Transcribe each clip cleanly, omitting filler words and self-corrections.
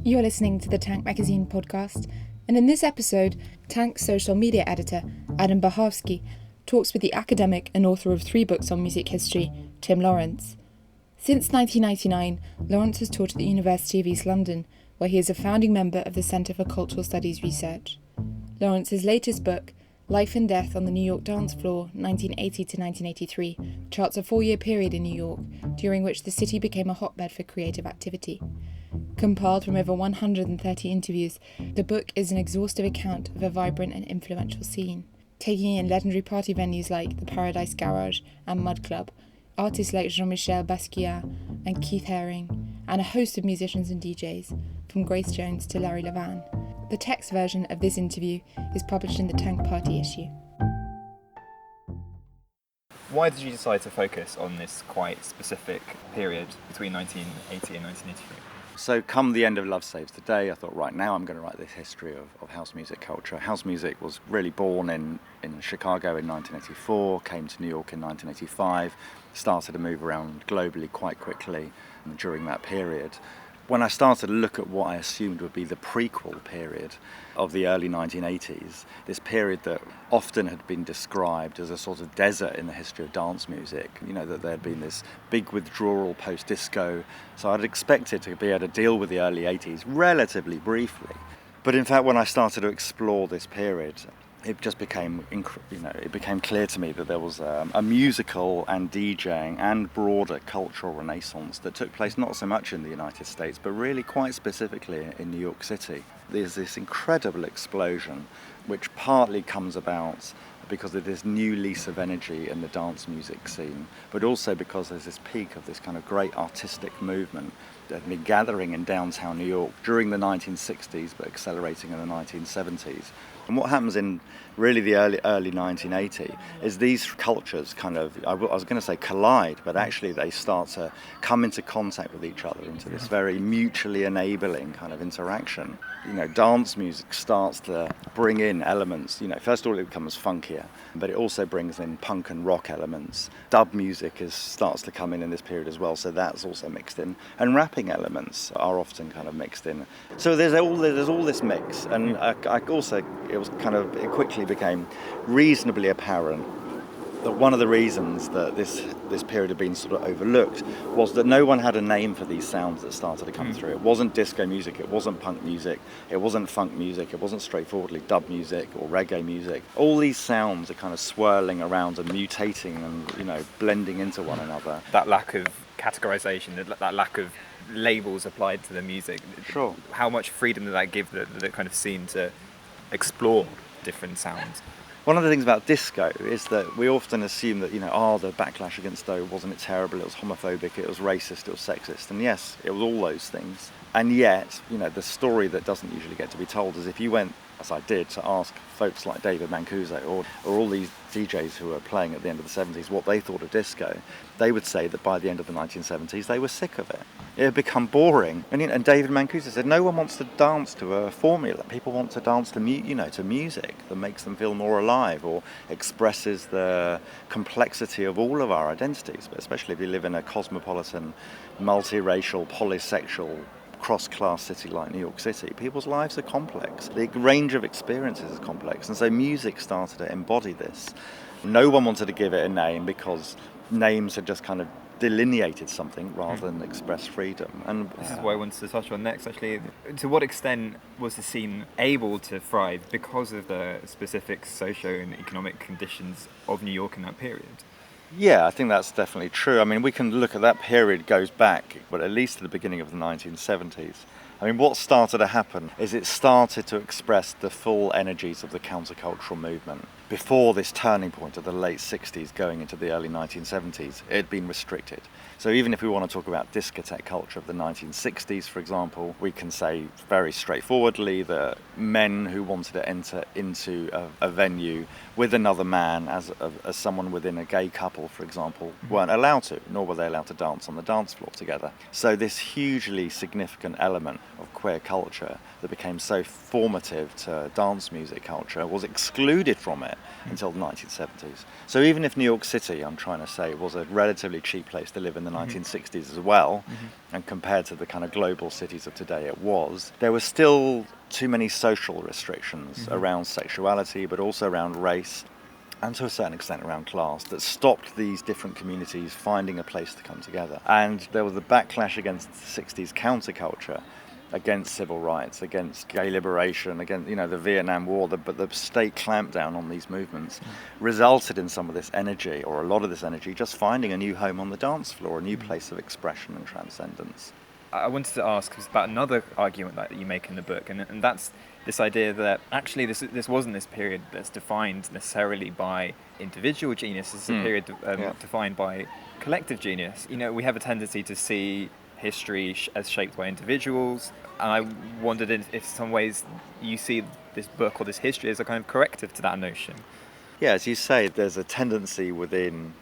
You're listening to the Tank Magazine podcast, and in this episode, Tank's social media editor, Adam Bahovsky, talks with the academic and author of 3 books on music history, Tim Lawrence. Since 1999, Lawrence has taught at the University of East London, where he is a founding member of the Centre for Cultural Studies Research. Lawrence's latest book, Life and Death on the New York Dance Floor, 1980 to 1983, charts a 4-year period in New York, during which the city became a hotbed for creative activity. Compiled from over 130 interviews, the book is an exhaustive account of a vibrant and influential scene, taking in legendary party venues like the Paradise Garage and Mud Club, artists like Jean-Michel Basquiat and Keith Haring, and a host of musicians and DJs, from Grace Jones to Larry Levan. The text version of this interview is published in the Tank Party issue. Why did you decide to focus on this quite specific period between 1980 and 1983? So come the end of Love Saves the Day, I thought, right, now I'm going to write this history of house music culture. House music was really born in Chicago in 1984, came to New York in 1985, started to move around globally quite quickly during that period. When I started to look at what I assumed would be the prequel period of the early 1980s, this period that often had been described as a sort of desert in the history of dance music, that there had been this big withdrawal post-disco. So I'd expected to be able to deal with the early 80s relatively briefly. But in fact, when I started to explore this period, it just became, it became clear to me that there was a musical and DJing and broader cultural renaissance that took place not so much in the United States, but really quite specifically in New York City. There's this incredible explosion, which partly comes about because of this new lease of energy in the dance music scene, but also because there's this peak of this kind of great artistic movement that had been gathering in downtown New York during the 1960s, but accelerating in the 1970s. And what happens in really the early 1980 is these cultures kind of, I was going to say collide, but actually they start to come into contact with each other into this very mutually enabling kind of interaction. Dance music starts to bring in elements, first of all it becomes funkier, but it also brings in punk and rock elements. Dub music starts to come in this period as well, so that's also mixed in. And rapping elements are often kind of mixed in. So there's all this mix, and it quickly became reasonably apparent that one of the reasons that this period had been sort of overlooked was that no one had a name for these sounds that started to come through. It wasn't disco music, it wasn't punk music, it wasn't funk music, it wasn't straightforwardly dub music or reggae music. All these sounds are kind of swirling around and mutating and blending into one another. That lack of categorization, that lack of labels applied to the music. Sure. How much freedom did that give the kind of scene to explore different sounds? One of the things about disco is that we often assume that, the backlash against disco, wasn't it terrible, it was homophobic, it was racist, it was sexist, and yes, it was all those things. And yet, the story that doesn't usually get to be told is if you went, as I did, to ask folks like David Mancuso or all these DJs who were playing at the end of the 70s what they thought of disco, they would say that by the end of the 1970s they were sick of it. It had become boring. And David Mancuso said no one wants to dance to a formula. People want to dance to music that makes them feel more alive or expresses the complexity of all of our identities, but especially if you live in a cosmopolitan, multiracial, polysexual, cross-class city like New York City. People's lives are complex. The range of experiences is complex, and so music started to embody this. No one wanted to give it a name because names had just kind of delineated something rather than express freedom. And this is what I wanted to touch on next, actually. To what extent was the scene able to thrive because of the specific socio and economic conditions of New York in that period? Yeah, I think that's definitely true. I mean, we can look at that period goes back, but at least to the beginning of the 1970s. I mean, what started to happen is it started to express the full energies of the countercultural movement. Before this turning point of the late 60s going into the early 1970s, it had been restricted. So even if we want to talk about discotheque culture of the 1960s, for example, we can say very straightforwardly that men who wanted to enter into a venue with another man as someone within a gay couple, for example, weren't allowed to, nor were they allowed to dance on the dance floor together. So this hugely significant element of queer culture that became so formative to dance music culture was excluded from it until the 1970s. So even if New York City, I'm trying to say, was a relatively cheap place to live in the 1960s as well, and compared to the kind of global cities of today there were still too many social restrictions around sexuality, but also around race, and to a certain extent around class, that stopped these different communities finding a place to come together. And there was a backlash against the 60s counterculture, against civil rights, against gay liberation, against the Vietnam War, but the state clampdown on these movements resulted in some of this energy, or a lot of this energy, just finding a new home on the dance floor, a new place of expression and transcendence. I wanted to ask about another argument that you make in the book, and that's this idea that actually this wasn't this period that's defined necessarily by individual genius. It's a period defined by collective genius. We have a tendency to see history as shaped by individuals, and I wondered if some ways you see this book or this history as a kind of corrective to that notion. Yeah, as you say, there's a tendency within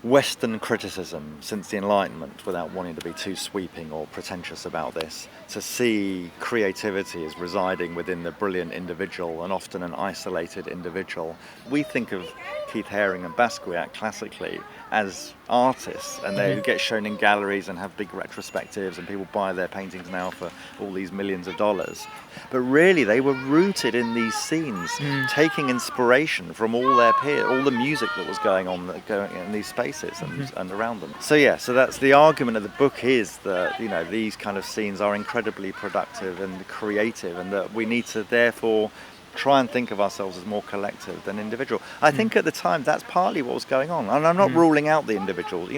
Western criticism since the Enlightenment, without wanting to be too sweeping or pretentious about this, to see creativity as residing within the brilliant individual, and often an isolated individual. We think of Keith Haring and Basquiat classically as artists, and they get shown in galleries and have big retrospectives, and people buy their paintings now for all these millions of dollars. But really they were rooted in these scenes, taking inspiration from all their peers, all the music that was going on in these spaces and around them. So that's the argument of the book, is that these kind of scenes are incredibly productive and creative, and that we need to therefore try and think of ourselves as more collective than individual. I think at the time that's partly what was going on, and I'm not ruling out the individuals.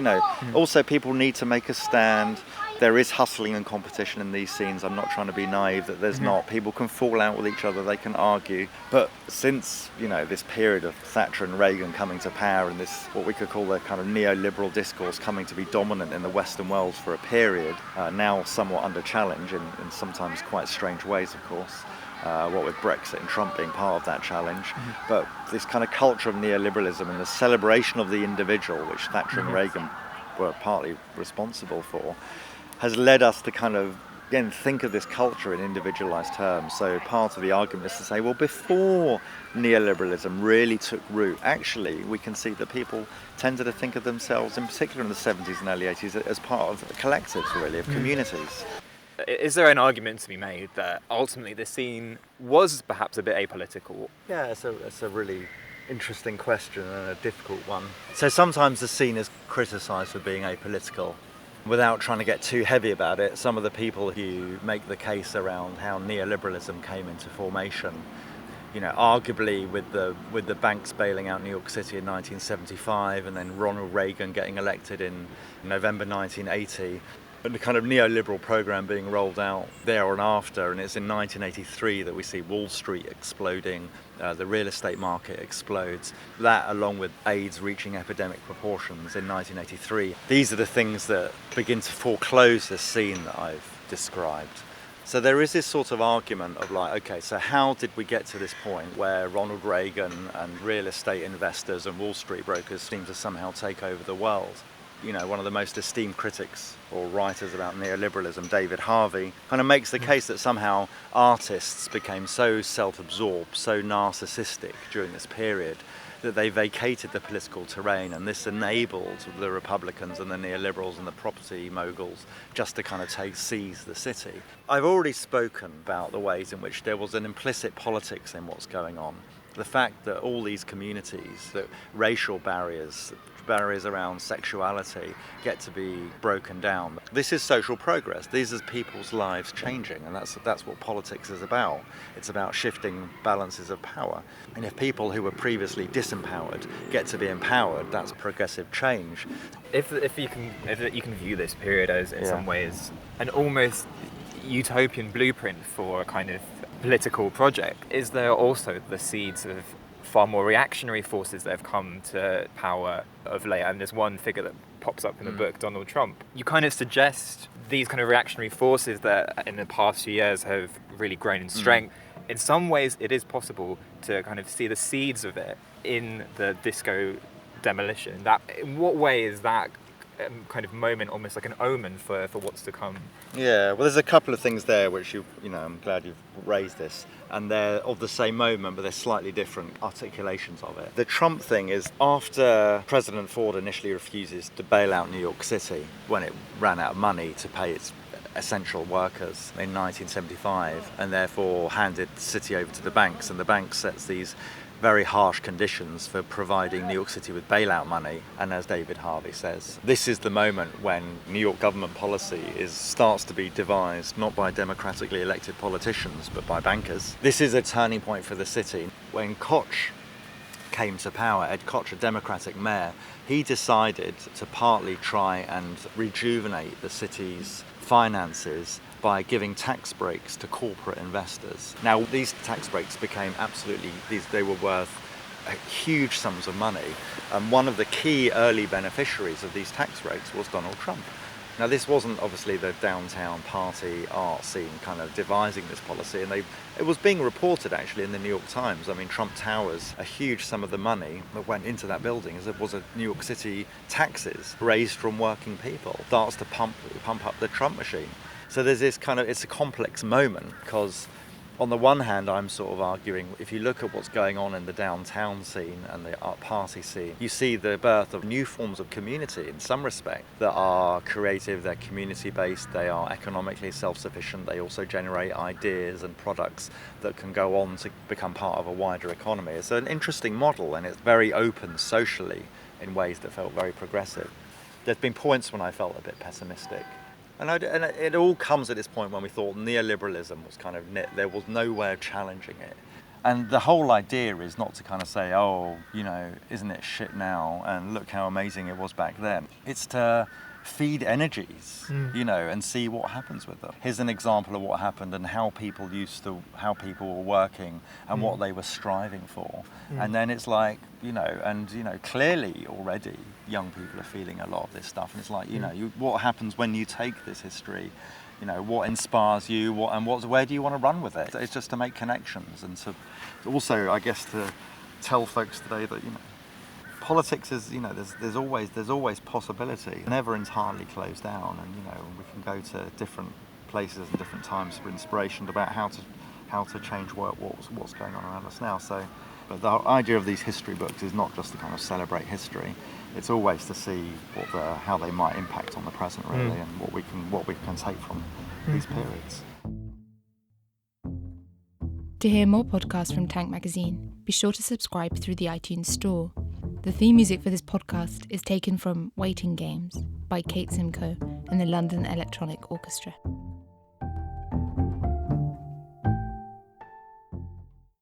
Also people need to make a stand. There is hustling and competition in these scenes. I'm not trying to be naive that there's not. People can fall out with each other, they can argue. But since, this period of Thatcher and Reagan coming to power, and this, what we could call the kind of neoliberal discourse coming to be dominant in the Western world for a period, now somewhat under challenge in sometimes quite strange ways, of course. What with Brexit and Trump being part of that challenge. But this kind of culture of neoliberalism and the celebration of the individual, which Thatcher and Reagan were partly responsible for, has led us to kind of, again, think of this culture in individualized terms. So part of the argument is to say, well, before neoliberalism really took root, actually we can see that people tended to think of themselves, in particular in the 70s and early 80s, as part of collectives, really, of communities. Is there an argument to be made that ultimately the scene was perhaps a bit apolitical? Yeah, it's a really interesting question and a difficult one. So sometimes the scene is criticised for being apolitical. Without trying to get too heavy about it, some of the people who make the case around how neoliberalism came into formation, arguably with the banks bailing out New York City in 1975, and then Ronald Reagan getting elected in November 1980, and the kind of neoliberal program being rolled out there and after, and it's in 1983 that we see Wall Street exploding, the real estate market explodes. That, along with AIDS reaching epidemic proportions in 1983, these are the things that begin to foreclose the scene that I've described. So there is this sort of argument of okay, so how did we get to this point where Ronald Reagan and real estate investors and Wall Street brokers seem to somehow take over the world? One of the most esteemed critics or writers about neoliberalism, David Harvey, kind of makes the case that somehow artists became so self-absorbed, so narcissistic during this period that they vacated the political terrain, and this enabled the Republicans and the neoliberals and the property moguls just to kind of seize the city. I've already spoken about the ways in which there was an implicit politics in what's going on. The fact that all these communities, that racial barriers around sexuality get to be broken down. This is social progress. These are people's lives changing, and that's what politics is about. It's about shifting balances of power. And if people who were previously disempowered get to be empowered, that's progressive change. If you can view this period as in some ways an almost utopian blueprint for a kind of political project, is there also the seeds of far more reactionary forces that have come to power of late? And there's one figure that pops up in the book, Donald Trump. You kind of suggest these kind of reactionary forces that in the past few years have really grown in strength. In some ways, it is possible to kind of see the seeds of it in the disco demolition. In what way is that kind of moment, almost like an omen for what's to come. Yeah, well, there's a couple of things there which I'm glad you've raised this, and they're of the same moment, but they're slightly different articulations of it. The Trump thing is after President Ford initially refuses to bail out New York City when it ran out of money to pay its essential workers in 1975, and therefore handed the city over to the banks, and the bank sets these very harsh conditions for providing New York City with bailout money. And as David Harvey says, this is the moment when New York government policy starts to be devised not by democratically elected politicians but by bankers. This is a turning point for the city. When Koch came to power, Ed Koch, a Democratic mayor, he decided to partly try and rejuvenate the city's finances by giving tax breaks to corporate investors. Now, these tax breaks became they were worth huge sums of money. And one of the key early beneficiaries of these tax breaks was Donald Trump. Now, this wasn't obviously the downtown party art scene kind of devising this policy, and it was being reported actually in the New York Times. I mean, Trump Towers, a huge sum of the money that went into that building was a New York City taxes raised from working people, starts to pump up the Trump machine. So there's this it's a complex moment, because on the one hand, I'm sort of arguing, if you look at what's going on in the downtown scene and the art party scene, you see the birth of new forms of community in some respect that are creative, they're community-based, they are economically self-sufficient, they also generate ideas and products that can go on to become part of a wider economy. It's an interesting model, and it's very open socially in ways that felt very progressive. There's been points when I felt a bit pessimistic. And it all comes at this point when we thought neoliberalism was there was no way of challenging it. And the whole idea is not to kind of say, isn't it shit now? And look how amazing it was back then. It's to feed energies, and see what happens with them. Here's an example of what happened and how people were working and what they were striving for. And then it's like, clearly already young people are feeling a lot of this stuff. And it's like, what happens when you take this history? What inspires you? Where do you want to run with it? It's just to make connections, and to also, I guess, to tell folks today that, politics is, there's always possibility, never entirely closed down, and we can go to different places and different times for inspiration about how to change what's going on around us now. So, but the idea of these history books is not just to kind of celebrate history; it's always to see how they might impact on the present, really, and what we can take from these periods. To hear more podcasts from Tank Magazine, be sure to subscribe through the iTunes Store. The theme music for this podcast is taken from Waiting Games by Kate Simcoe and the London Electronic Orchestra.